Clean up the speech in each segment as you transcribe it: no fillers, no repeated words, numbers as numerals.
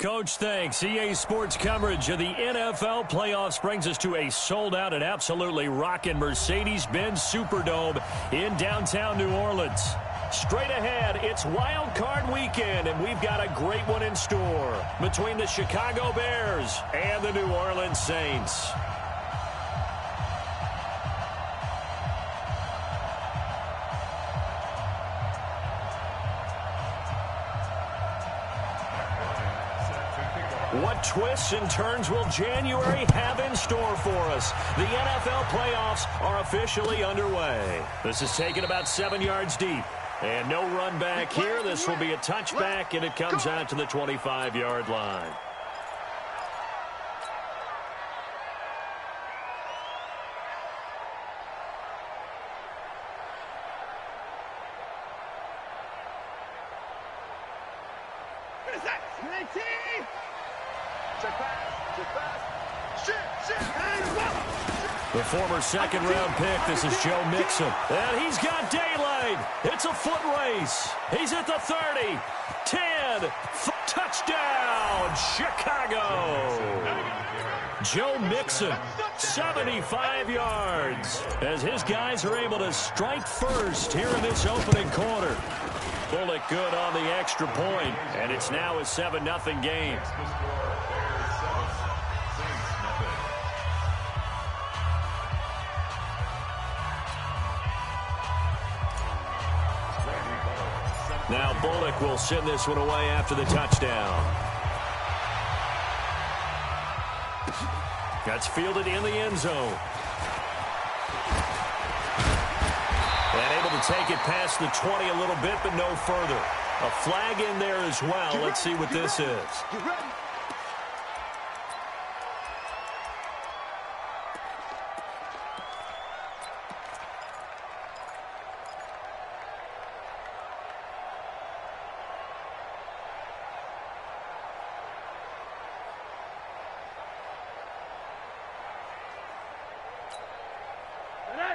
Coach, thanks. EA Sports coverage of the NFL playoffs brings us to a sold-out and absolutely rocking Mercedes-Benz Superdome in downtown New Orleans. Straight ahead, it's Wild Card Weekend, and we've got a great one in store between the Chicago Bears and the New Orleans Saints. What twists and turns will January have in store for us? The NFL playoffs are officially underway. This is taken about 7 yards deep. And no run back here. This will be a touchback, and it comes out to the 25-yard line. The former second-round pick, this is Joe Mixon. And he's got daylight. It's a foot race. He's at the 30, 10, touchdown, Chicago. Joe Mixon, 75 yards, as his guys are able to strike first here in this opening quarter. Bullock good on the extra point, and it's now a 7-0 game. Now Bullock will send this one away after the touchdown. That's fielded in the end zone. And able to take it past the 20 a little bit, but no further. A flag in there as well. Let's see what this is.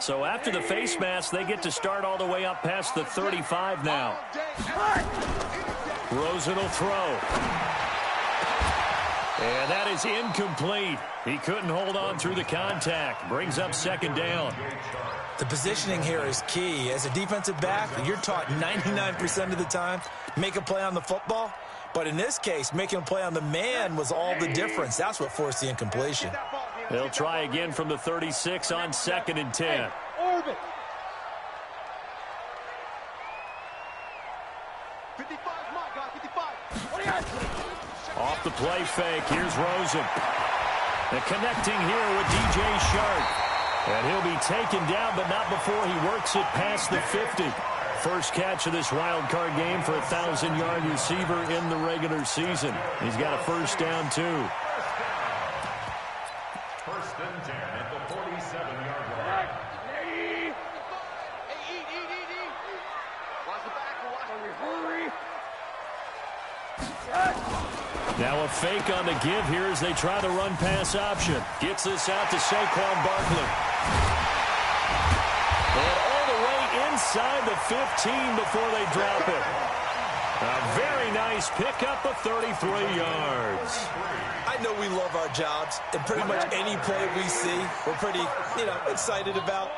So after the face mask, they get to start all the way up past the 35 now. Rosen will throw. And that is incomplete. He couldn't hold on through the contact. Brings up second down. The positioning here is key. As a defensive back, you're taught 99% of the time, make a play on the football. But in this case, making a play on the man was all the difference. That's what forced the incompletion. They'll try again from the 36 on 2nd and 10. Orbit. 55, my God, 55. Off the play fake, here's Rosen. And connecting here with DJ Shark. And he'll be taken down, but not before he works it past the 50. First catch of this wild card game for a 1,000-yard receiver in the regular season. He's got a first down, too. First and 10 at the 47-yard line. Now a fake on the give here as they try the run-pass option. Gets this out to Saquon Barkley. And all the way inside the 15 before they drop it. A very nice pickup of 33 yards. I know we love our jobs, and pretty much any play we see, we're pretty, excited about.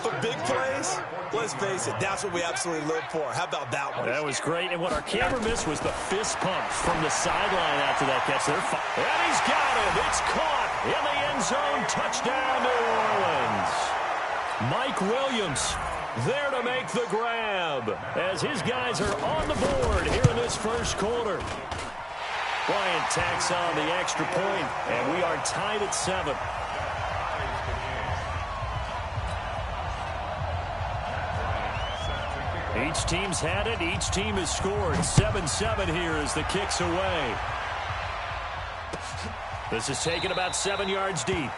But big plays, let's face it, that's what we absolutely live for. How about that one? That was great, and what our camera missed was the fist pump from the sideline after that catch. And he's got it. It's caught in the end zone. Touchdown, New Orleans. Mike Williams there to make the grab as his guys are on the board here in this first quarter. Bryant tacks on the extra point, and we are tied at 7. Each team's had it. Each team has scored. 7-7 here as the kick's away. This is taken about 7 yards deep.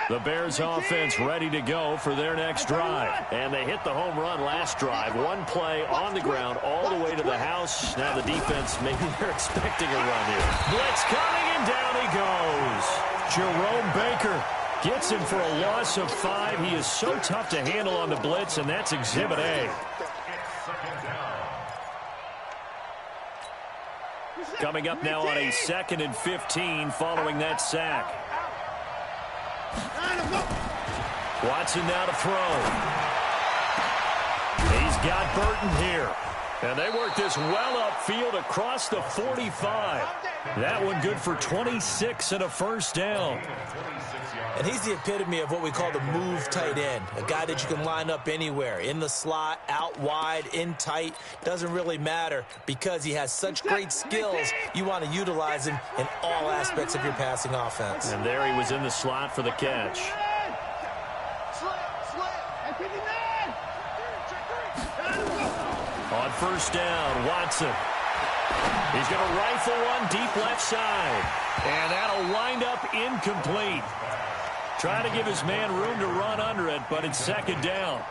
The Bears offense ready to go for their next drive. And they hit the home run last drive. One play on the ground all the way to the house. Now the defense, maybe they're expecting a run here. Blitz coming, and down he goes. Jerome Baker gets him for a loss of 5. He is so tough to handle on the blitz, and that's Exhibit A. Coming up now on a 2nd and 15 following that sack. Watson now to throw. He's got Burton here. And they work this well upfield across the 45. That one good for 26 and a first down. And he's the epitome of what we call the move tight end. A guy that you can line up anywhere. In the slot, out wide, in tight. Doesn't really matter because he has such great skills. You want to utilize him in all aspects of your passing offense. And there he was in the slot for the catch. On first down, Watson. He's going to rifle one deep left side. And that'll wind up incomplete. Trying to give his man room to run under it, but it's 2nd down.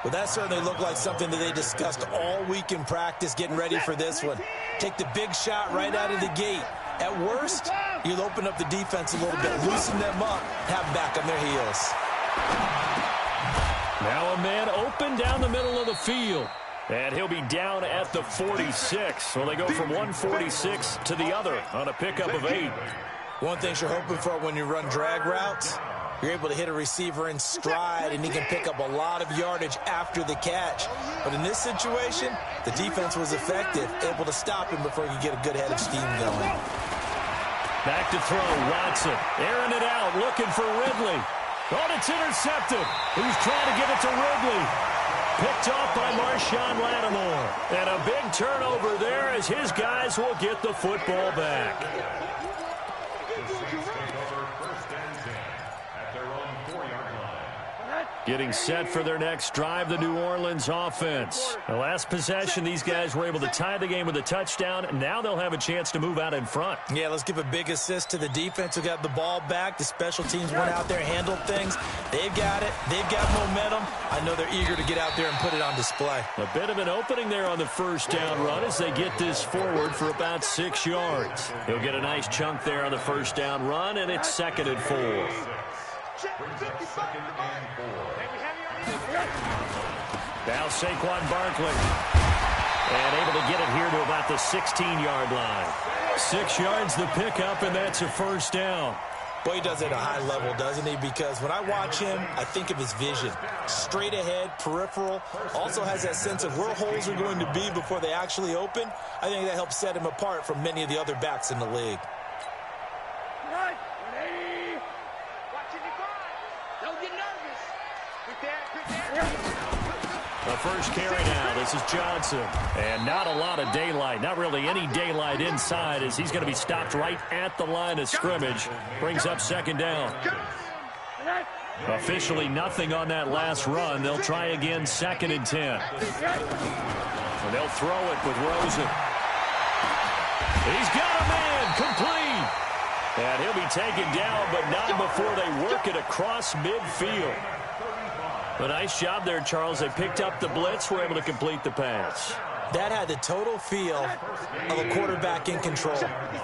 Well, that certainly looked like something that they discussed all week in practice getting ready for this one. Take the big shot right out of the gate. At worst, you'll open up the defense a little bit, loosen them up, have them back on their heels. Now a man open down the middle of the field. And he'll be down at the 46. So they go from 146 to the other on a pickup of 8. One thing you're hoping for when you run drag routes, you're able to hit a receiver in stride, and he can pick up a lot of yardage after the catch. But in this situation, the defense was effective, able to stop him before he could get a good head of steam going. Back to throw, Watson. Airing it out, looking for Ridley. Oh, it's intercepted. He's trying to get it to Ridley. Picked off by Marshawn Lattimore. And a big turnover there as his guys will get the football back. Getting set for their next drive, the New Orleans offense. The last possession, these guys were able to tie the game with a touchdown. Now they'll have a chance to move out in front. Yeah, let's give a big assist to the defense who got the ball back. The special teams went out there, handled things. They've got it. They've got momentum. I know they're eager to get out there and put it on display. A bit of an opening there on the first down run as they get this forward for about 6 yards. He'll get a nice chunk there on the first down run, and it's 2nd and 4. Now Saquon Barkley. And able to get it here to about the 16-yard line. 6 yards the pickup, and that's a first down. Boy, he does it at a high level, doesn't he? Because when I watch him, I think of his vision. Straight ahead, peripheral. Also has that sense of where holes are going to be before they actually open. I think that helps set him apart from many of the other backs in the league. The first carry now. This is Johnson. And not a lot of daylight. Not really any daylight inside as he's going to be stopped right at the line of scrimmage. Brings up 2nd down. Officially nothing on that last run. They'll try again 2nd and 10. And they'll throw it with Rosen. He's got a man complete. And he'll be taken down, but not before they work it across midfield. A nice job there, Charles. They picked up the blitz, were able to complete the pass. That had the total feel of a quarterback in control.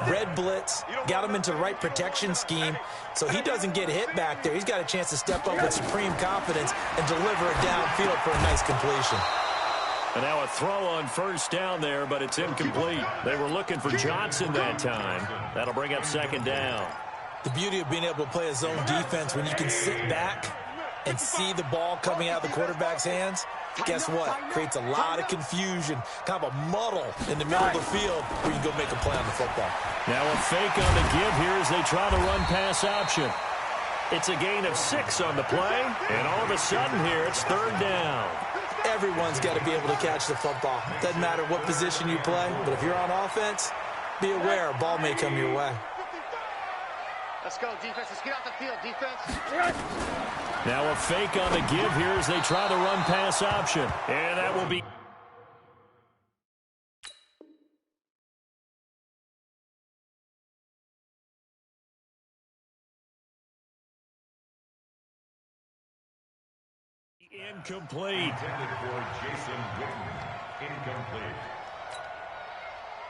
Red blitz, got him into the right protection scheme, so he doesn't get hit back there. He's got a chance to step up with supreme confidence and deliver it downfield for a nice completion. And now a throw on first down there, but it's incomplete. They were looking for Johnson that time. That'll bring up 2nd down. The beauty of being able to play a zone defense when you can sit back and see the ball coming out of the quarterback's hands, guess what? Creates a lot of confusion, kind of a muddle in the middle of the field where you can go make a play on the football. Now a fake on the give here as they try to run pass option. It's a gain of 6 on the play, and all of a sudden here it's 3rd down. Everyone's got to be able to catch the football. Doesn't matter what position you play, but if you're on offense, be aware a ball may come your way. Let's go, defense. Let's get out the field, defense. Now a fake on the give here as they try to run pass option. And that will be incomplete. Intended for Jason Witten. Incomplete.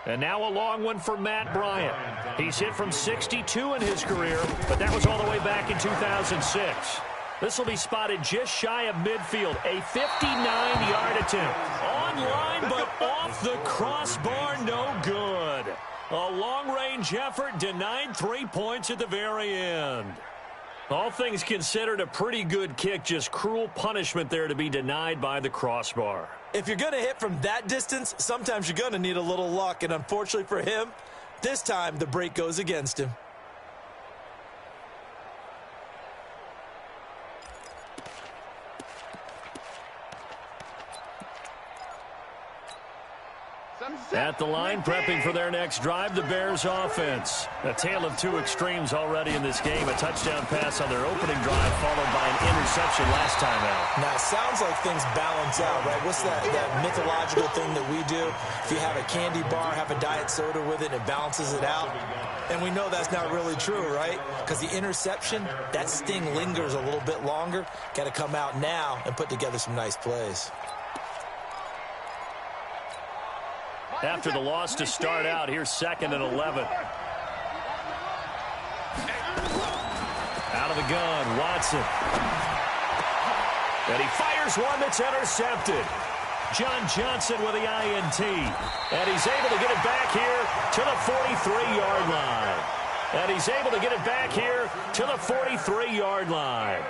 And now a long one for Matt Bryant. He's hit from 62 in his career, but that was all the way back in 2006. This will be spotted just shy of midfield. A 59-yard attempt. On line, but off the crossbar, no good. A long-range effort denied 3 points at the very end. All things considered, a pretty good kick, just cruel punishment there to be denied by the crossbar. If you're going to hit from that distance, sometimes you're going to need a little luck, and unfortunately for him, this time the break goes against him. At the line, prepping for their next drive, the Bears offense. A tale of two extremes already in this game. A touchdown pass on their opening drive, followed by an interception last time out. Now, it sounds like things balance out, right? What's that mythological thing that we do? If you have a candy bar, have a diet soda with it, it balances it out. And we know that's not really true, right? Because the interception, that sting lingers a little bit longer. Got to come out now and put together some nice plays. After the loss to start out, here's 2nd and 11. Out of the gun, Watson. And he fires one that's intercepted. John Johnson with the INT. And he's able to get it back here to the 43-yard line. And he's able to get it back here to the 43-yard line.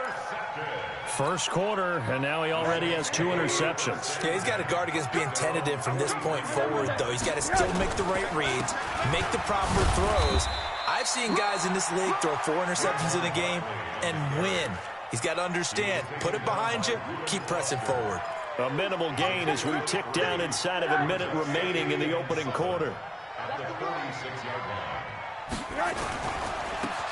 First quarter, and now he already has 2 interceptions. Yeah, he's got to guard against being tentative from this point forward, though. He's got to still make the right reads, make the proper throws. I've seen guys in this league throw 4 interceptions in a game and win. He's got to understand, put it behind you, keep pressing forward. A minimal gain as we tick down inside of a minute remaining in the opening quarter.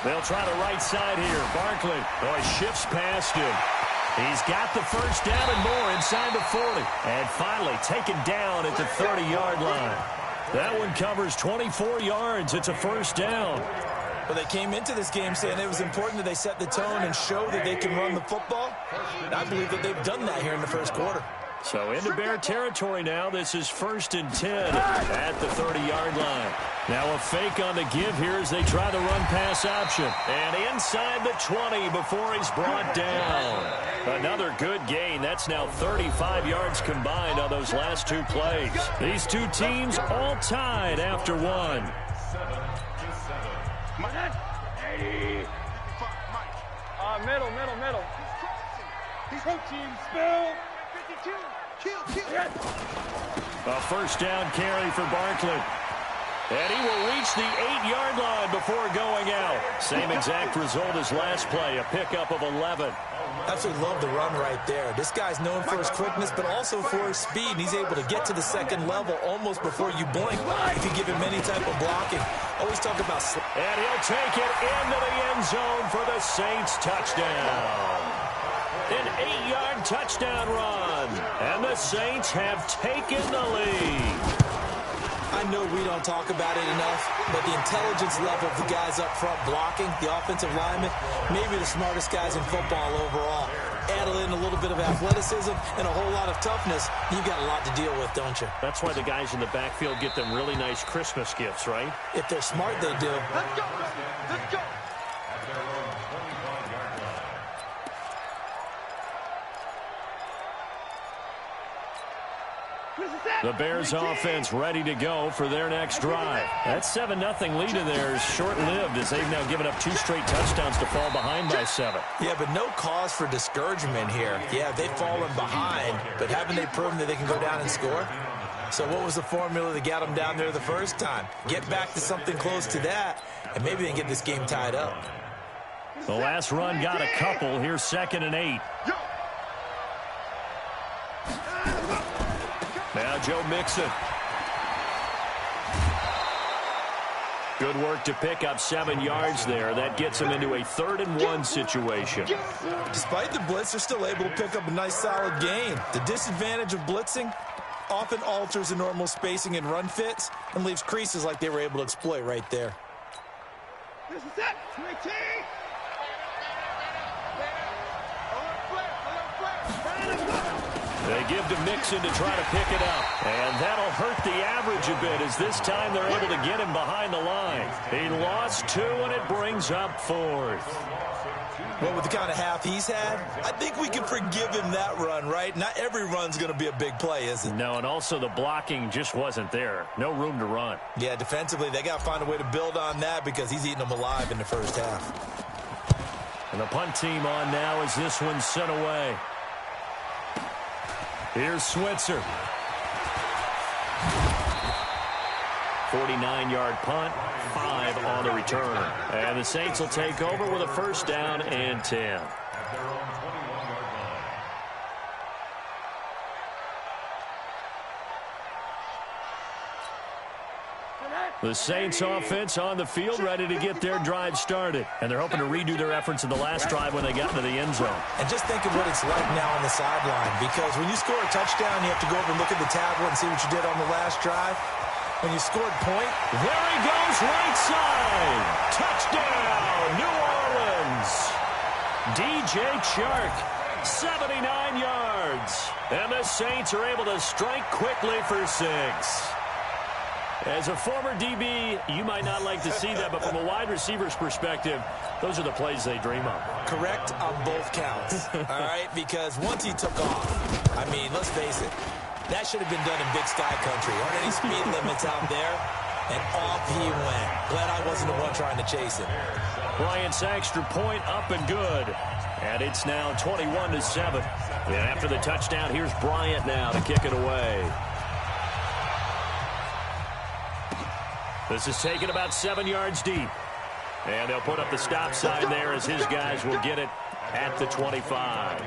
They'll try the right side here. Barkley, he shifts past him. He's got the first down and more inside the 40. And finally taken down at the 30-yard line. That one covers 24 yards. It's a first down. Well, they came into this game saying it was important that they set the tone and show that they can run the football. And I believe that they've done that here in the first quarter. So into Bear territory now. This is 1st and 10 at the 30-yard line. Now a fake on the give here as they try the run-pass option. And inside the 20 before he's brought down. Another good gain. That's now 35 yards combined on those last 2 plays. These two teams all tied after one. Middle. Team spill. 52. A first down carry for Barkley. And he will reach the 8-yard line before going out. Same exact result as last play, a pickup of 11. Absolutely love the run right there. This guy's known for his quickness, but also for his speed. And he's able to get to the second level almost before you blink if you give him any type of blocking. Always talk about... And he'll take it into the end zone for the Saints touchdown. An 8-yard touchdown run. And the Saints have taken the lead. I know we don't talk about it enough, but the intelligence level of the guys up front blocking, the offensive linemen, maybe the smartest guys in football overall. Add in a little bit of athleticism and a whole lot of toughness, you've got a lot to deal with, don't you? That's why the guys in the backfield get them really nice Christmas gifts, right? If they're smart, they do. Let's go. The Bears offense ready to go for their next drive. That 7-0 lead in there is short-lived as they've now given up 2 straight touchdowns to fall behind by 7. Yeah, but no cause for discouragement here. Yeah, they've fallen behind, but haven't they proven that they can go down and score? So what was the formula that got them down there the first time? Get back to something close to that, and maybe they can get this game tied up. The last run got a couple. Here's 2nd and 8. Now Joe Mixon. Good work to pick up 7 yards there. That gets him into a 3rd and 1 situation. Despite the blitz, they're still able to pick up a nice solid gain. The disadvantage of blitzing often alters the normal spacing and run fits and leaves creases like they were able to exploit right there. This is it. 18. They give to Mixon to try to pick it up. And that'll hurt the average a bit as this time they're able to get him behind the line. He lost 2, and it brings up 4th. Well, with the kind of half he's had, I think we can forgive him that run, right? Not every run's going to be a big play, is it? No, and also the blocking just wasn't there. No room to run. Yeah, defensively, they got to find a way to build on that because he's eating them alive in the first half. And the punt team on now as this one's sent away. Here's Switzer. 49-yard punt, 5 on the return. And the Saints will take over with a first down and 10. The Saints offense on the field, ready to get their drive started. And they're hoping to redo their efforts in the last drive when they got into the end zone. And just think of what it's like now on the sideline, because when you score a touchdown, you have to go over and look at the tablet and see what you did on the last drive. When you scored point, there he goes, right side. Touchdown, New Orleans. DJ Chark, 79 yards. And the Saints are able to strike quickly for 6. As a former DB, you might not like to see that, but from a wide receiver's perspective, those are the plays they dream of. Correct on both counts, all right? Because once he took off, I mean, let's face it, that should have been done in Big Sky Country. Aren't any speed limits out there? And off he went. Glad I wasn't the one trying to chase him. Bryant's extra point up and good. And it's now 21-7. And after the touchdown, here's Bryant now to kick it away. This is taken about 7 yards deep. And they'll put up the stop sign there as his guys will get it at the 25.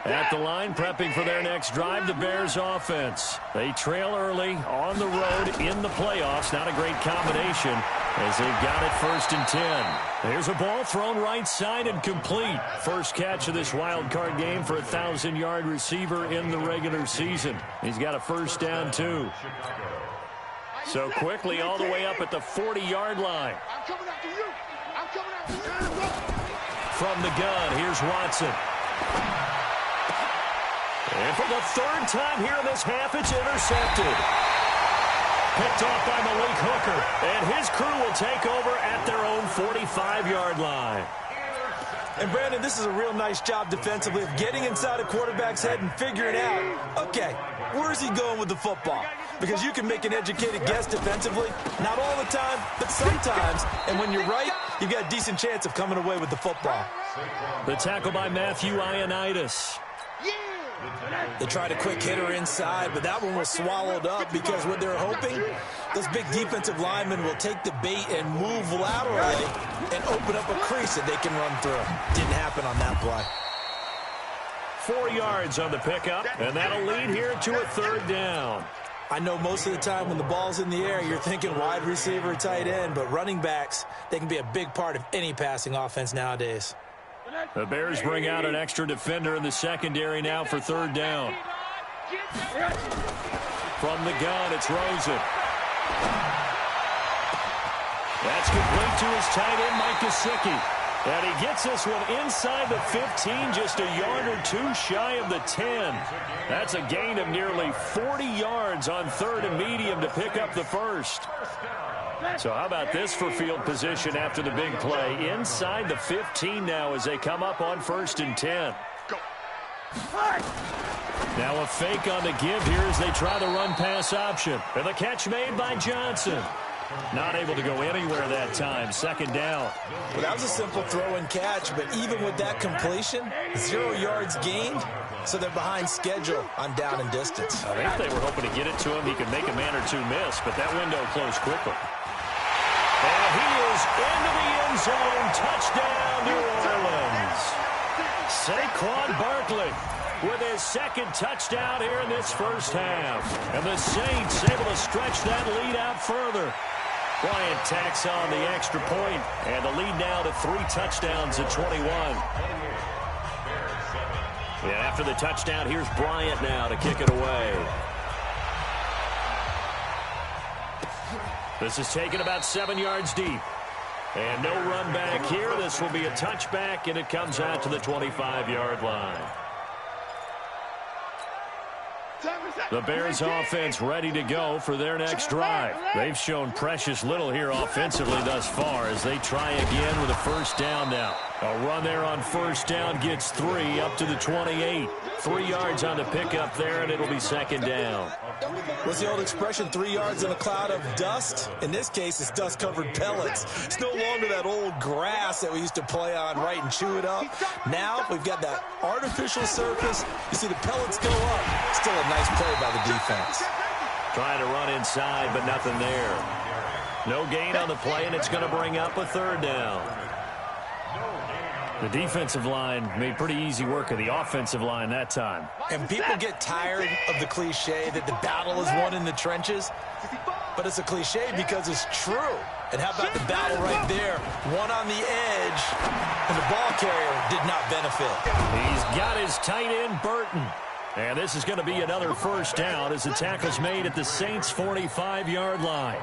At the line, prepping for their next drive, the Bears offense. They trail early on the road in the playoffs. Not a great combination as they've got it 1st and 10. Here's a ball thrown right side and complete. First catch of this wild card game for a 1,000-yard receiver in the regular season. He's got a first down, too. So quickly all the way up at the 40-yard line. I'm coming after you. I'm coming after you. From the gun, here's Watson. And for the 3rd time here in this half, it's intercepted. Picked off by Malik Hooker. And his crew will take over at their own 45-yard line. And, Brandon, this is a real nice job defensively of getting inside a quarterback's head and figuring out, okay, where's he going with the football? Because you can make an educated guess defensively. Not all the time, but sometimes. And when you're right, you've got a decent chance of coming away with the football. The tackle by Matthew Ioannidis. They tried a quick hitter inside, but that one was swallowed up because what they're hoping, those big defensive linemen will take the bait and move laterally and open up a crease that they can run through. Didn't happen on that play. 4 yards on the pickup, and that'll lead here to a 3rd down. I know most of the time when the ball's in the air, you're thinking wide receiver, tight end, but running backs, they can be a big part of any passing offense nowadays. The Bears bring out an extra defender in the secondary now for 3rd down. From the gun, it's Rosen. That's complete to his tight end, Mike Gesicki. And he gets this one inside the 15, just a yard or 2 shy of the 10. That's a gain of nearly 40 yards on 3rd and medium to pick up the first. So how about this for field position after the big play? Inside the 15 now as they come up on 1st and 10. Now a fake on the give here as they try the run-pass option. And the catch made by Johnson. Not able to go anywhere that time. 2nd down. Well, that was a simple throw and catch, but even with that completion, 0 yards gained, so they're behind schedule on down and distance. I think they were hoping to get it to him. He could make a man or 2 miss, but that window closed quickly. And he is into the end zone. Touchdown, New Orleans. Saquon Barkley with his 2nd touchdown here in this first half. And the Saints able to stretch that lead out further. Bryant tacks on the extra point, and the lead now to 3 touchdowns at 21. And after the touchdown, here's Bryant now to kick it away. This is taken about 7 yards deep. And no run back here. This will be a touchback, and it comes out to the 25-yard line. The Bears offense ready to go for their next drive. They've shown precious little here offensively thus far as they try again with a first down now. A run there on first down gets 3 up to the 28. 3 yards on the pickup there, and it'll be second down. What's the old expression, 3 yards in a cloud of dust? In this case, it's dust-covered pellets. It's no longer that old grass that we used to play on, right, and chew it up. Now we've got that artificial surface. You see the pellets go up. Still a nice play by the defense. Trying to run inside, but nothing there. No gain on the play, and it's going to bring up a third down. The defensive line made pretty easy work of the offensive line that time. And people get tired of the cliche that the battle is won in the trenches. But it's a cliche because it's true. And how about the battle right there? One on the edge, and the ball carrier did not benefit. He's got his tight end, Burton. And this is going to be another first down as the tackle's made at the Saints' 45-yard line.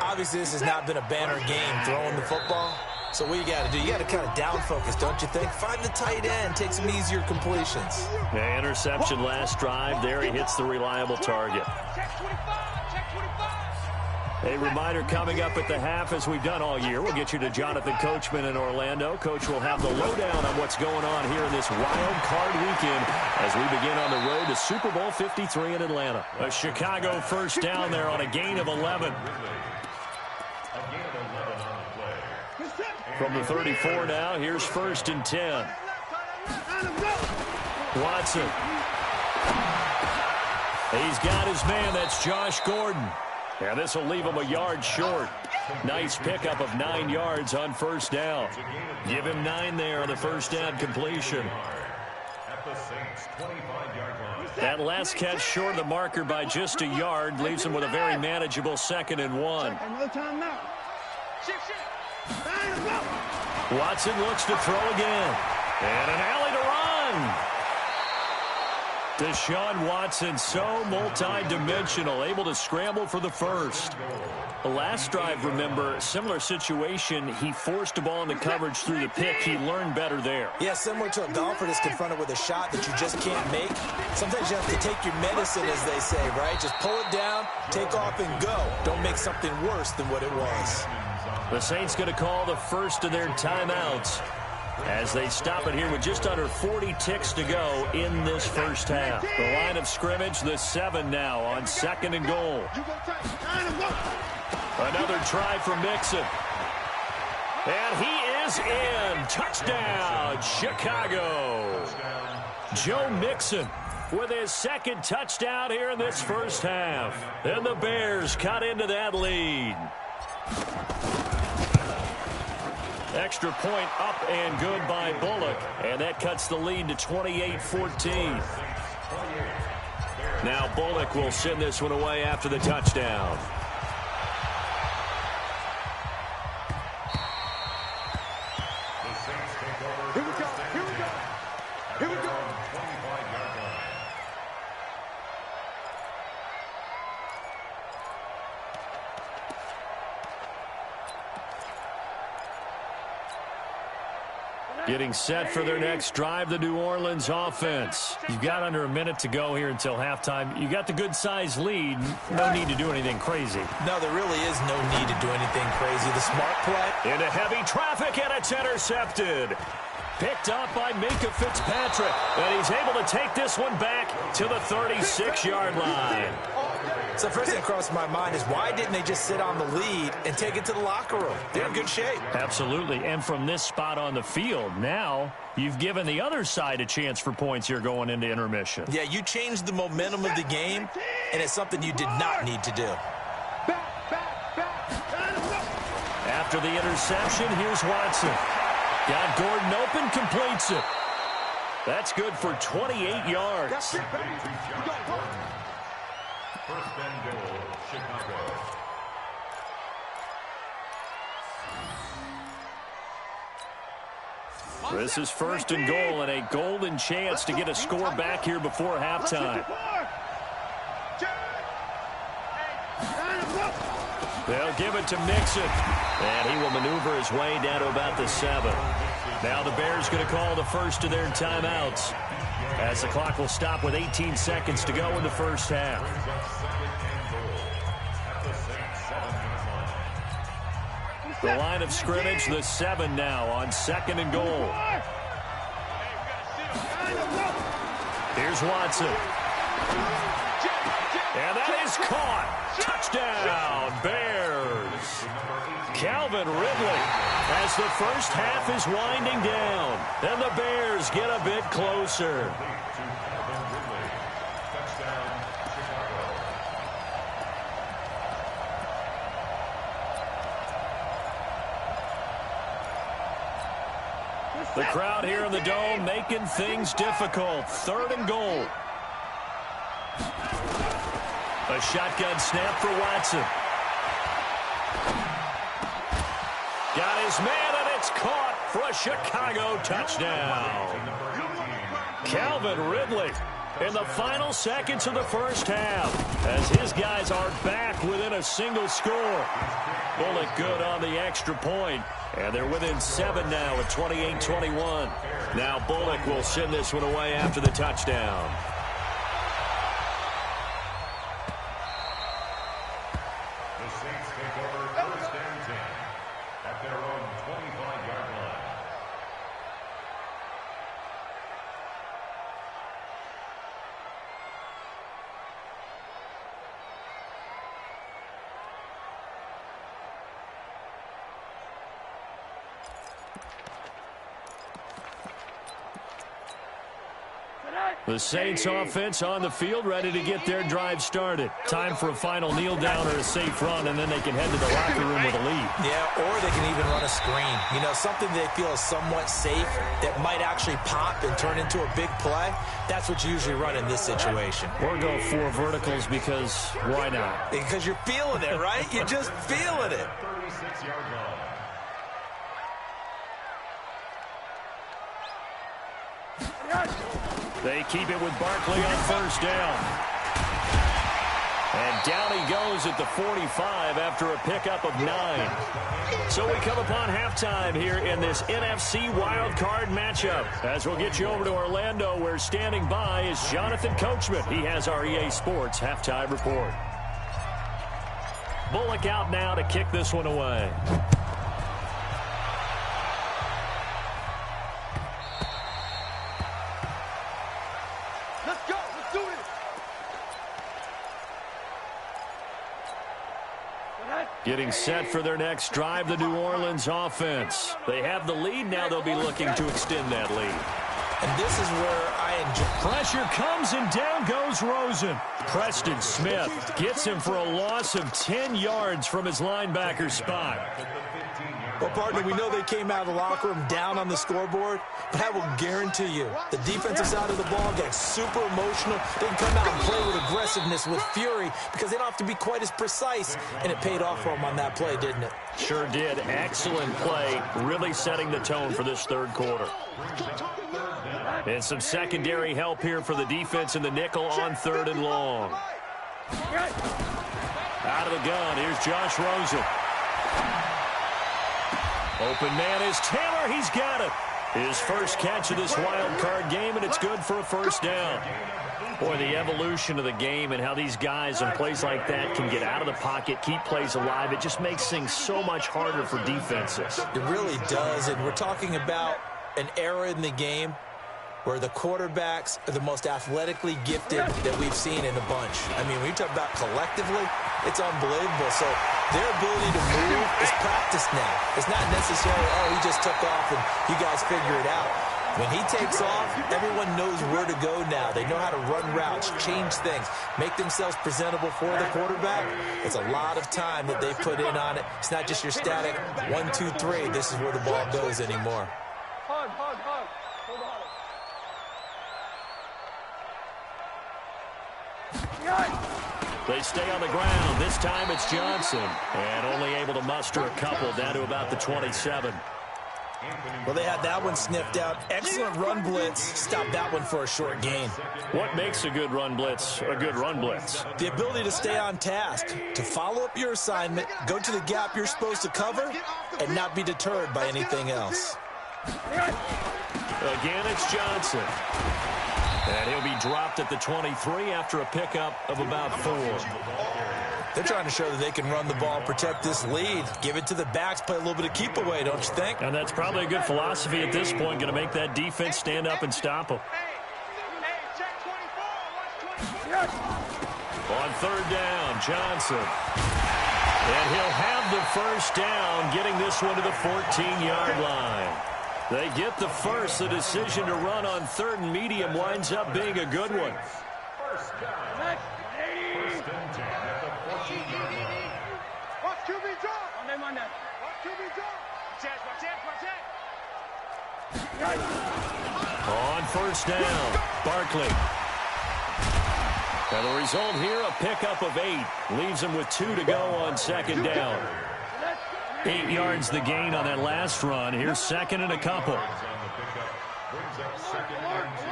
Obviously, this has not been a banner game throwing the football. So what you got to do, you got to kind of down focus, don't you think? Find the tight end, take some easier completions. The interception last drive. There he hits the reliable target. A reminder coming up at the half, as we've done all year. We'll get you to Jonathan Coachman in Orlando. Coach will have the lowdown on what's going on here in this wild card weekend as we begin on the road to Super Bowl 53 in Atlanta. A Chicago first down there on a gain of 11. From the 34 now, here's first and 10. Watson. He's got his man. That's Josh Gordon. And this will leave him a yard short. Nice pickup of 9 yards on first down. Give him 9 there on the first down completion. That last catch short of the marker by just a yard leaves him with a very manageable 2nd and 1. Watson looks to throw again. And an alley to run. Deshaun Watson, so multi-dimensional, able to scramble for the first. The last drive, remember, similar situation. He forced the ball into coverage through the pick. He learned better there. Yeah, similar to a golfer that's confronted with a shot that you just can't make. Sometimes you have to take your medicine, as they say, right? Just pull it down, take off, and go. Don't make something worse than what it was. The Saints going to call the first of their timeouts as they stop it here with just under 40 ticks to go in this first half. The line of scrimmage, the 7 now on 2nd and goal. Another try for Mixon. And he is in. Touchdown, Chicago. Joe Mixon with his 2nd touchdown here in this first half. And the Bears cut into that lead. Extra point up and good by Bullock. And that cuts the lead to 28-14. Now Bullock will send this one away after the touchdown. Getting set for their next drive, the New Orleans offense. You've got under a minute to go here until halftime. You got the good-sized lead. No need to do anything crazy. No, there really is no need to do anything crazy. The smart play. Into heavy traffic, and it's intercepted. Picked up by Minka Fitzpatrick. And he's able to take this one back to the 36-yard line. So first thing that crossed my mind is why didn't they just sit on the lead and take it to the locker room? They're in good shape. Absolutely. And from this spot on the field, now you've given the other side a chance for points here going into intermission. Yeah, you changed the momentum of the game, and it's something you did not need to do. After the interception, here's Watson. Got Gordon open, completes it. That's good for 28 yards. First and goal, Chicago. This is first and goal and a golden chance to get a score back here before halftime. They'll give it to Mixon. And he will maneuver his way down to about the 7. Now the Bears going to call the first of their timeouts, as the clock will stop with 18 seconds to go in the first half. The line of scrimmage, the 7 now on 2nd and goal. Here's Watson. And that is caught. Touchdown, Bears. Calvin Ridley, as the first half is winding down, and the Bears get a bit closer. The crowd here in the Dome making things difficult. 3rd and goal. A shotgun snap for Watson. Got his man, and it's caught for a Chicago touchdown. Calvin Ridley in the final seconds of the first half, as his guys are back within a single score. Bullock good on the extra point, and they're within 7 now at 28-21. Now Bullock will send this one away after the touchdown. The Saints take over 1st and 10 at their own 25-yard line. The Saints offense on the field, ready to get their drive started. Time for a final kneel down or a safe run, and then they can head to the locker room with a lead. Yeah, or they can even run a screen. You know, something they feel is somewhat safe that might actually pop and turn into a big play. That's what you usually run in this situation. Or go 4 verticals, because why not? Because you're feeling it, right? You're just feeling it. 36-yard line. They keep it with Barkley on 1st down. And down he goes at the 45 after a pickup of 9. So we come upon halftime here in this NFC wildcard matchup, as we'll get you over to Orlando, where standing by is Jonathan Coachman. He has our EA Sports halftime report. Bullock out now to kick this one away. Getting set for their next drive, the New Orleans offense. They have the lead. Now they'll be looking to extend that lead. And this is where I enjoy. Pressure comes, and down goes Rosen. Preston Smith gets him for a loss of 10 yards from his linebacker spot. Well, partner, we know they came out of the locker room down on the scoreboard, but I will guarantee you the defensive side of the ball gets super emotional. They can come out and play with aggressiveness, with fury, because they don't have to be quite as precise, and it paid off for them on that play, didn't it? Sure did. Excellent play, really setting the tone for this 3rd quarter. And some secondary help here for the defense in the nickel on 3rd and long. Out of the gun, here's Josh Rosen. Open man is Taylor. He's got it. His first catch of this wild card game, and it's good for a 1st down. Boy, the evolution of the game and how these guys in plays like that can get out of the pocket, keep plays alive, it just makes things so much harder for defenses. It really does, and we're talking about an era in the game where the quarterbacks are the most athletically gifted that we've seen in a bunch. I mean, when you talk about collectively, it's unbelievable. So their ability to move is practiced now. It's not necessarily, oh, he just took off and you guys figure it out. When he takes off, everyone knows where to go now. They know how to run routes, change things, make themselves presentable for the quarterback. It's a lot of time that they put in on it. It's not just your static 1, 2, 3. This is where the ball goes anymore. Hug. Hold on. They stay on the ground. This time it's Johnson. And only able to muster a couple down to about the 27. Well, they had that one sniffed out. Excellent run blitz. Stopped that one for a short gain. What makes a good run blitz a good run blitz? The ability to stay on task, to follow up your assignment, go to the gap you're supposed to cover, and not be deterred by anything else. Again, it's Johnson. And he'll be dropped at the 23 after a pickup of about 4. They're trying to show that they can run the ball, protect this lead, give it to the backs, play a little bit of keep away, don't you think? And that's probably a good philosophy at this point, going to make that defense stand up and stop them. On third down, Johnson. And he'll have the first down, getting this one to the 14-yard line. They get the first. The decision to run on third and medium winds up being a good one. First down. First and 10 at the 14-yard line. Watch QB drop. Watch QB drop. On first down, Barkley. And the result here, a pickup of 8. Leaves him with 2 to go on second down. 8 yards the gain on that last run. Here's second and a couple. On the pickup brings up second and 2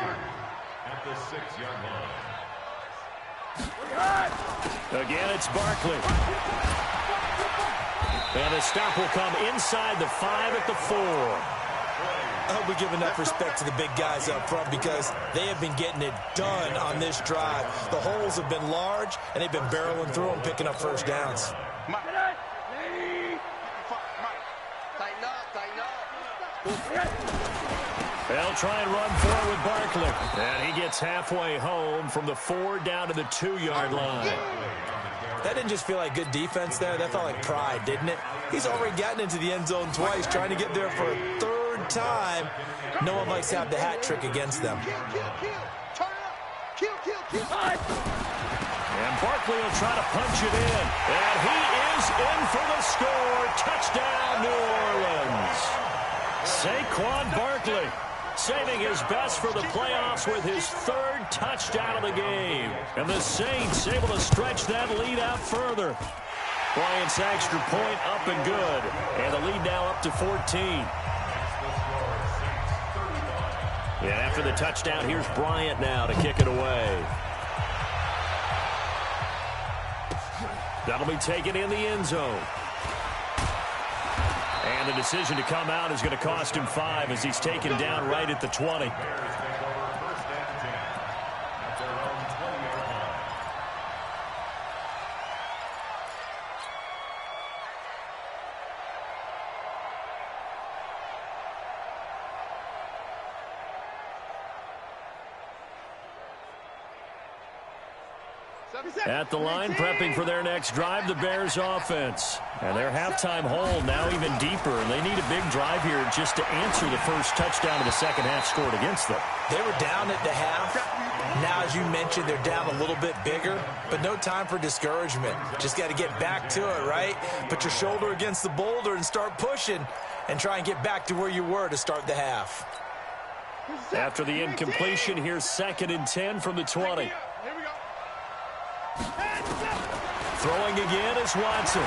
at the 6-yard line. Again, it's Barkley. And the stop will come inside the 5 at the 4. I hope we give enough respect to the big guys up front because they have been getting it done on this drive. The holes have been large, and they've been barreling through them, picking up first downs. They'll try and run forward with Barkley. And he gets halfway home from the 4 down to the 2-yard line. That didn't just feel like good defense there. That felt like pride, didn't it? He's already gotten into the end zone twice, trying to get there for a third time. No one likes to have the hat trick against them. And Barkley will try to punch it in. And he is in for the score. Touchdown, New Orleans. Saquon Barkley saving his best for the playoffs with his 3rd touchdown of the game. And the Saints able to stretch that lead out further. Bryant's extra point up and good. And the lead now up to 14. And after the touchdown, here's Bryant now to kick it away. That'll be taken in the end zone. And the decision to come out is going to cost him 5 as he's taken down right at the 20. At the line, prepping for their next drive, the Bears offense. And their halftime hole now even deeper, and they need a big drive here just to answer the first touchdown of the second half scored against them. They were down at the half. Now, as you mentioned, they're down a little bit bigger, but no time for discouragement. Just got to get back to it, right? Put your shoulder against the boulder and start pushing and try and get back to where you were to start the half. After the incompletion, here's 2nd and 10 from the 20. Throwing again is Watson.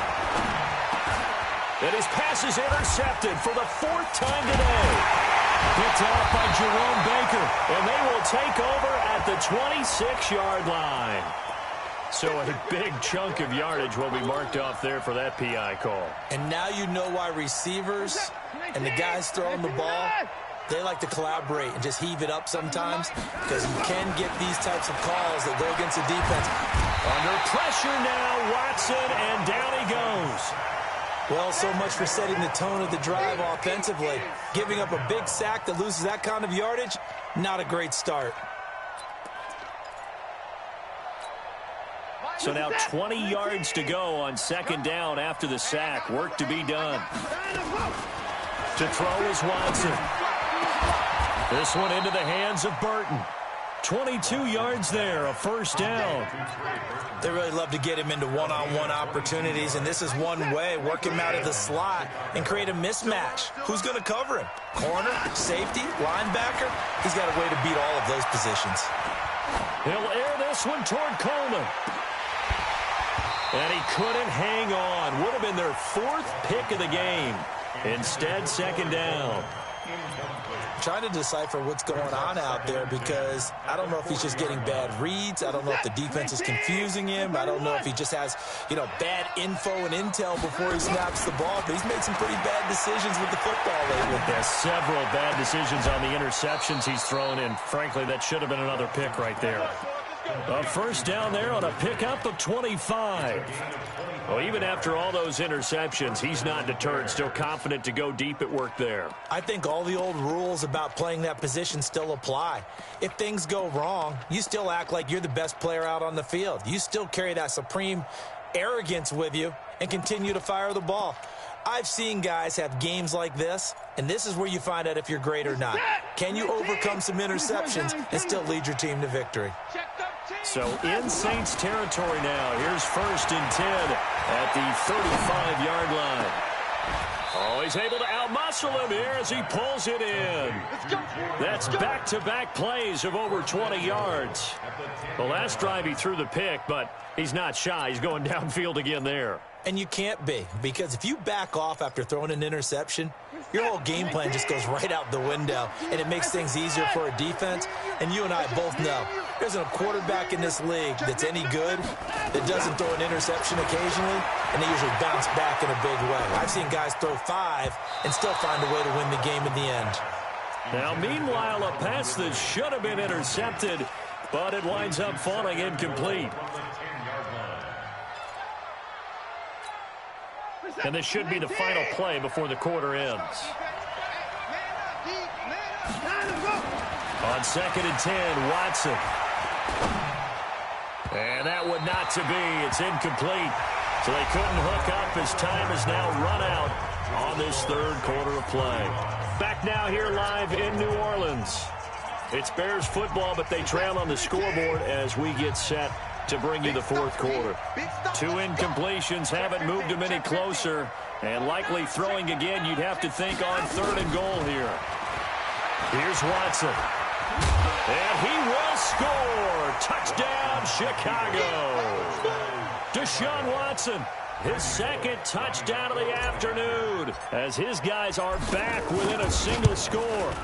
And his pass is intercepted for the 4th time today. Picked off by Jerome Baker. And they will take over at the 26-yard line. So a big chunk of yardage will be marked off there for that PI call. And now you know why receivers and the guys throwing the ball, they like to collaborate and just heave it up sometimes because you can get these types of calls that go against the defense. Under pressure now, Watson, and down he goes. Well, so much for setting the tone of the drive offensively. Giving up a big sack that loses that kind of yardage, not a great start. So now 20 yards to go on second down after the sack. Work to be done. To throw is Watson. This one into the hands of Burton. 22 yards there, a first down. They really love to get him into one-on-one opportunities, and this is one way. Work him out of the slot and create a mismatch. Who's going to cover him? Corner, safety, linebacker? He's got a way to beat all of those positions. He'll air this one toward Coleman. And he couldn't hang on. Would have been their 4th pick of the game. Instead, second down. Trying to decipher what's going on out there because I don't know if he's just getting bad reads. I don't know if the defense is confusing him. I don't know if he just has, bad info and intel before he snaps the ball. But he's made some pretty bad decisions with the football lately. Yeah, several bad decisions on the interceptions he's thrown in. Frankly, that should have been another pick right there. A first down there on a pickup of 25. Well, even after all those interceptions, he's not deterred, still confident to go deep at work there. I think all the old rules about playing that position still apply. If things go wrong, you still act like you're the best player out on the field. You still carry that supreme arrogance with you and continue to fire the ball. I've seen guys have games like this, and this is where you find out if you're great or not. Can you overcome some interceptions and still lead your team to victory? So in Saints territory now. Here's first and 10 at the 35-yard line. Oh, he's able to outmuscle him here as he pulls it in. That's back-to-back plays of over 20 yards. The last drive he threw the pick, but he's not shy. He's going downfield again there. And you can't be, because if you back off after throwing an interception, your whole game plan just goes right out the window, and it makes things easier for a defense. And you and I both know there isn't a quarterback in this league that's any good that doesn't throw an interception occasionally, and they usually bounce back in a big way. I've seen guys throw 5 and still find a way to win the game in the end. Now, meanwhile, a pass that should have been intercepted, but it winds up falling incomplete. And this should be the final play before the quarter ends. On second and 10, Watson. And that one not to be. It's incomplete. So they couldn't hook up as time has now run out on this third quarter of play. Back now here live in New Orleans. It's Bears football, but they trail on the scoreboard as we get set to bring you the fourth quarter. 2 incompletions haven't moved them any closer, and likely throwing again, you'd have to think on third and goal here. Here's Watson. And he will score. Touchdown, Chicago. Deshaun Watson, his second touchdown of the afternoon, as his guys are back within a single score.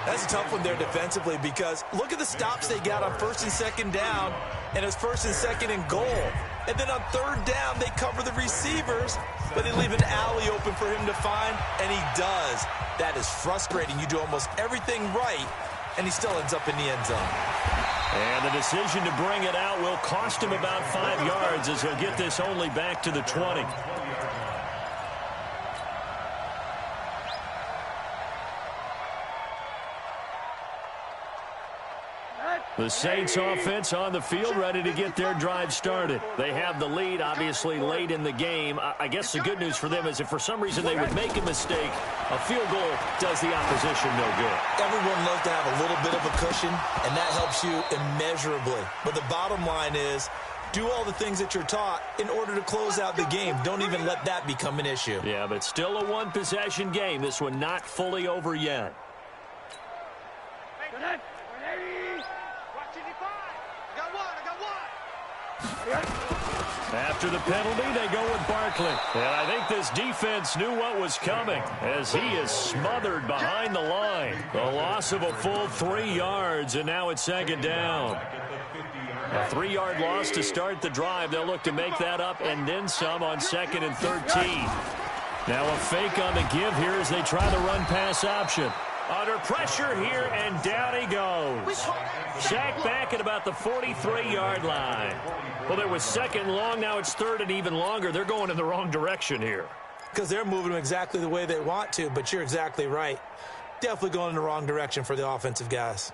That's a tough one there defensively because look at the stops they got on first and second down, and it's first and second and goal. And then on third down, they cover the receivers, but they leave an alley open for him to find, and he does. That is frustrating. You do almost everything right, and he still ends up in the end zone. And the decision to bring it out will cost him about 5 yards as he'll get this only back to the 20. The Saints offense on the field ready to get their drive started. They have the lead, obviously, late in the game. I guess the good news for them is if for some reason they would make a mistake, a field goal does the opposition no good. Everyone loves to have a little bit of a cushion, and that helps you immeasurably. But the bottom line is, do all the things that you're taught in order to close out the game. Don't even let that become an issue. Yeah, but still a one-possession game. This one not fully over yet. After the penalty, they go with Barkley. And I think this defense knew what was coming as he is smothered behind the line. The loss of a full 3 yards, and now it's second down. A 3-yard loss to start the drive. They'll look to make that up and then some on second and 13. Now a fake on the give here as they try the run-pass option. Under pressure here, and down he goes. Sacked back at about the 43-yard line. Well, there was second long. Now it's third and even longer. They're going in the wrong direction here. Because they're moving them exactly the way they want to, but you're exactly right. Definitely going in the wrong direction for the offensive guys.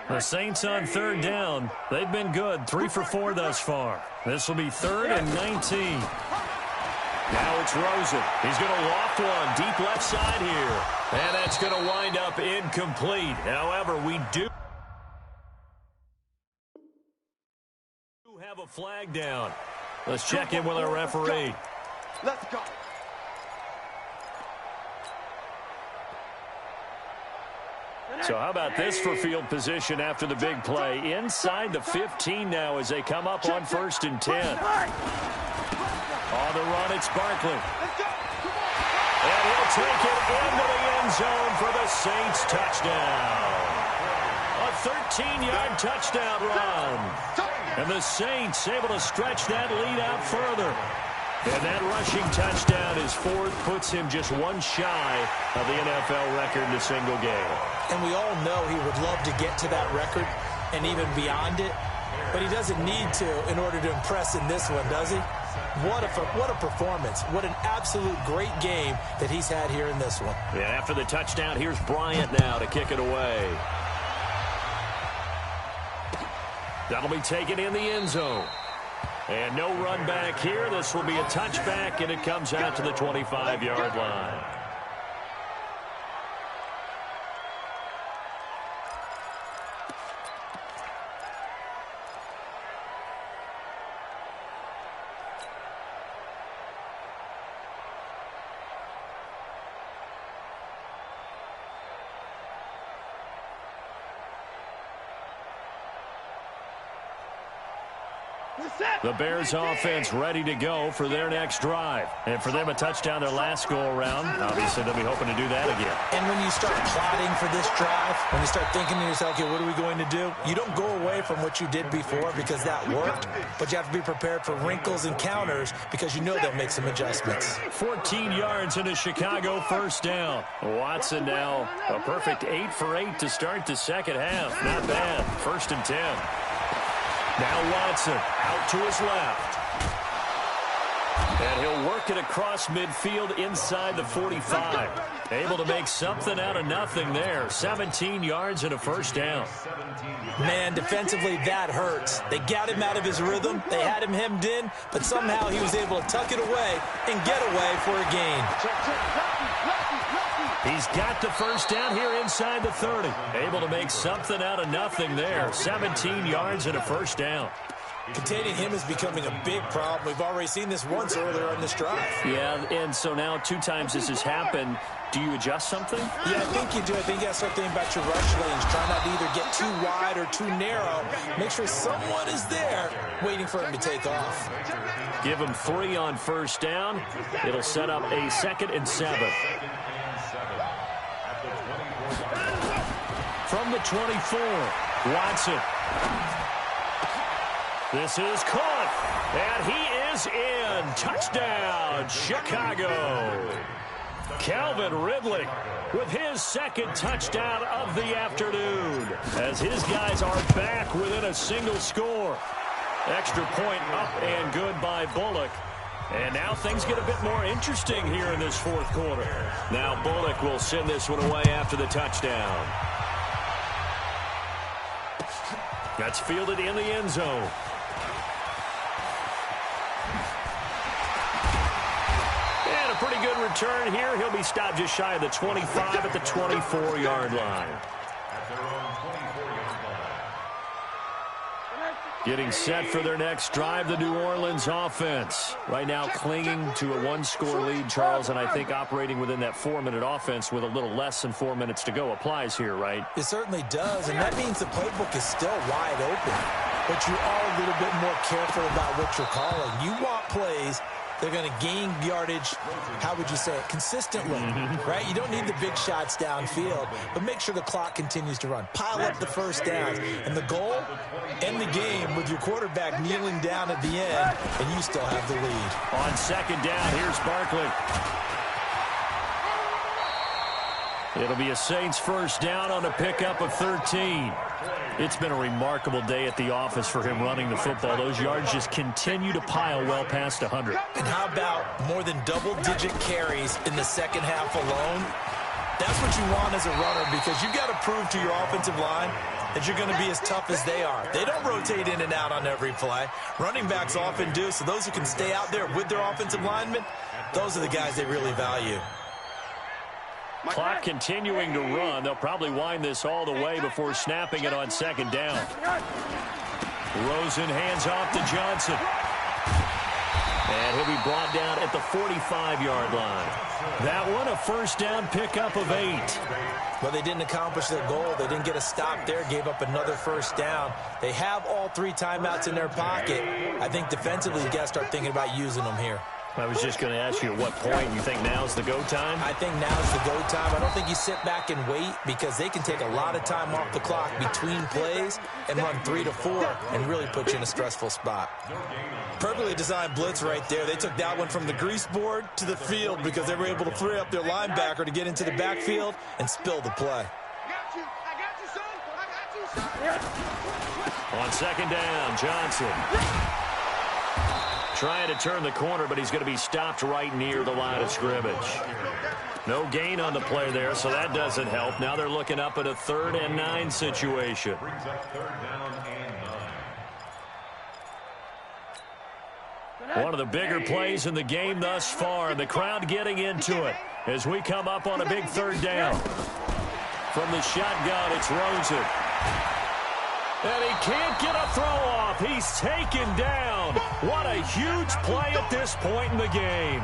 The Saints on third down. They've been good. 3 for 4 thus far. This will be third and 19. Now it's Rosen. He's going to loft one deep left side here. And that's going to wind up incomplete. However, we do have a flag down. Let's check in with our referee. Let's go. So how about this for field position after the big play? Inside the 15 now as they come up on 1st and 10. On the run, it's Barkley. And he'll take it into the end zone for the Saints touchdown. A 13-yard touchdown run. And the Saints able to stretch that lead out further. And that rushing touchdown, his 4th, puts him just one shy of the NFL record in a single game. And we all know he would love to get to that record and even beyond it. But he doesn't need to in order to impress in this one, does he? What a performance. What an absolute great game that he's had here in this one. Yeah, after the touchdown, here's Bryant now to kick it away. That'll be taken in the end zone. And no run back here. This will be a touchback, and it comes out to the 25-yard line. The Bears offense ready to go for their next drive. And for them, a touchdown their last go-around. Obviously, they'll be hoping to do that again. And when you start plotting for this drive, when you start thinking to yourself, okay, what are we going to do? You don't go away from what you did before because that worked, but you have to be prepared for wrinkles and counters because you know they'll make some adjustments. 14 yards into Chicago, 1st down. Watson now a perfect 8 for 8 to start the second half. Not bad. 1st and 10. Now Watson out to his left. And he'll work it across midfield inside the 45. Able to make something out of nothing there. 17 yards and a 1st down. Man, defensively, that hurts. They got him out of his rhythm. They had him hemmed in, but somehow he was able to tuck it away and get away for a gain. He's got the 1st down here inside the 30. Able to make something out of nothing there. 17 yards and a 1st down. Containing him is becoming a big problem. We've already seen this once earlier on this drive. Yeah, and so now 2 times this has happened. Do you adjust something? Yeah, I think you do. I think you got to start thinking about your rush lanes. Try not to either get too wide or too narrow. Make sure someone is there waiting for him to take off. Give him 3 on 1st down. It'll set up a 2nd and 7. From the 24, Watson. This is caught, and he is in. Touchdown, Chicago. Calvin Ridley with his 2nd touchdown of the afternoon as his guys are back within a single score. Extra point up and good by Bullock. And now things get a bit more interesting here in this 4th quarter. Now Bullock will send this one away after the touchdown. That's fielded in the end zone. And a pretty good return here. He'll be stopped just shy of the 25 at the 24-yard line. Getting set for their next drive, the New Orleans offense. Right now clinging to a 1-score lead, Charles, and I think operating within that 4-minute offense with a little less than 4 minutes to go applies here, right? It certainly does, and that means the playbook is still wide open. But you are a little bit more careful about what you're calling. You want plays they're going to gain yardage, how would you say it, consistently, right? You don't need the big shots downfield, but make sure the clock continues to run. Pile up the 1st downs. And the goal, end the game with your quarterback kneeling down at the end, and you still have the lead. On 2nd down, here's Barkley. It'll be a Saints 1st down on a pickup of 13. It's been a remarkable day at the office for him running the football. Those yards just continue to pile well past 100. And how about more than double-digit carries in the 2nd half alone? That's what you want as a runner because you've got to prove to your offensive line that you're going to be as tough as they are. They don't rotate in and out on every play. Running backs often do, so those who can stay out there with their offensive linemen, those are the guys they really value. Clock continuing to run. They'll probably wind this all the way before snapping it on 2nd down. Rosen hands off to Johnson. And he'll be brought down at the 45-yard line. That one, a first down pickup of 8. Well, they didn't accomplish their goal. They didn't get a stop there, gave up another first down. They have all 3 timeouts in their pocket. I think defensively, you got to start thinking about using them here. I was just going to ask you at what point you think now's the go time? I think now's the go time. I don't think you sit back and wait because they can take a lot of time off the clock between plays and run 3 to 4 and really put you in a stressful spot. Perfectly designed blitz right there. They took that one from the grease board to the field because they were able to free up their linebacker to get into the backfield and spill the play. On second down, Johnson. Trying to turn the corner, but he's going to be stopped right near the line of scrimmage. No gain on the play there, so that doesn't help. Now they're looking up at a 3rd and 9 situation. Brings up 3rd down and 9. One of the bigger plays in the game thus far, and the crowd getting into it as we come up on a big 3rd down. From the shotgun, it's Rosen. And he can't get a throw off. He's taken down. What a huge play at this point in the game.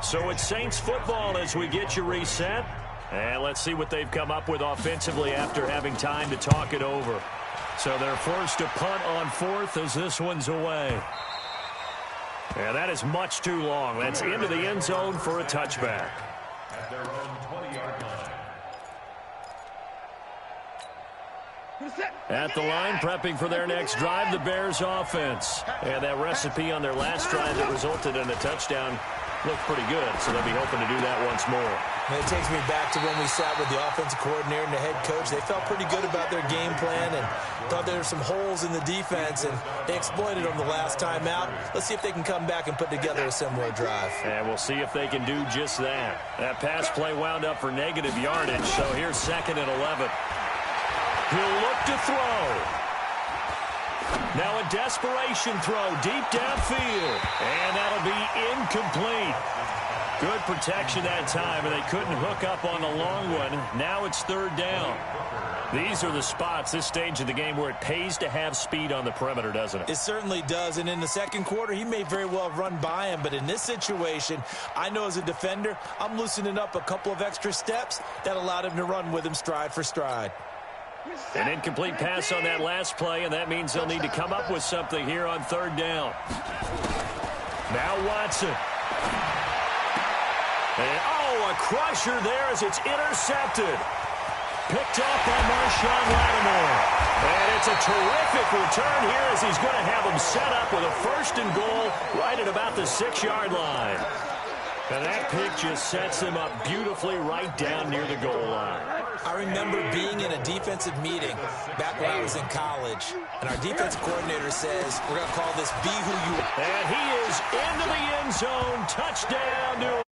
So it's Saints football as we get you reset. And let's see what they've come up with offensively after having time to talk it over. So they're forced to punt on 4th as this one's away. And that is much too long. That's into the end zone for a touchback. At their own 20-yard line. At the line, prepping for their next drive, the Bears offense. And that recipe on their last drive that resulted in a touchdown looked pretty good, so they'll be hoping to do that once more. And it takes me back to when we sat with the offensive coordinator and the head coach. They felt pretty good about their game plan and thought there were some holes in the defense, and they exploited them the last time out. Let's see if they can come back and put together a similar drive. And we'll see if they can do just that. That pass play wound up for negative yardage, so here's 2nd and 11. He'll look to throw. Now a desperation throw deep downfield. And that'll be incomplete. Good protection that time, and they couldn't hook up on the long one. Now it's 3rd down. These are the spots, this stage of the game, where it pays to have speed on the perimeter, doesn't it? It certainly does, and in the second quarter, he may very well run by him, but in this situation, I know as a defender, I'm loosening up a couple of extra steps that allowed him to run with him stride for stride. An incomplete pass on that last play, and that means they'll need to come up with something here on 3rd down. Now Watson. And, a crusher there as it's intercepted. Picked up by Marshawn Lattimore. And it's a terrific return here as he's going to have him set up with a 1st and goal right at about the 6-yard line. And that pick just sets him up beautifully right down near the goal line. I remember being in a defensive meeting back when I was in college, and our defensive coordinator says, we're going to call this Be Who You Are. And he is into the end zone. Touchdown, New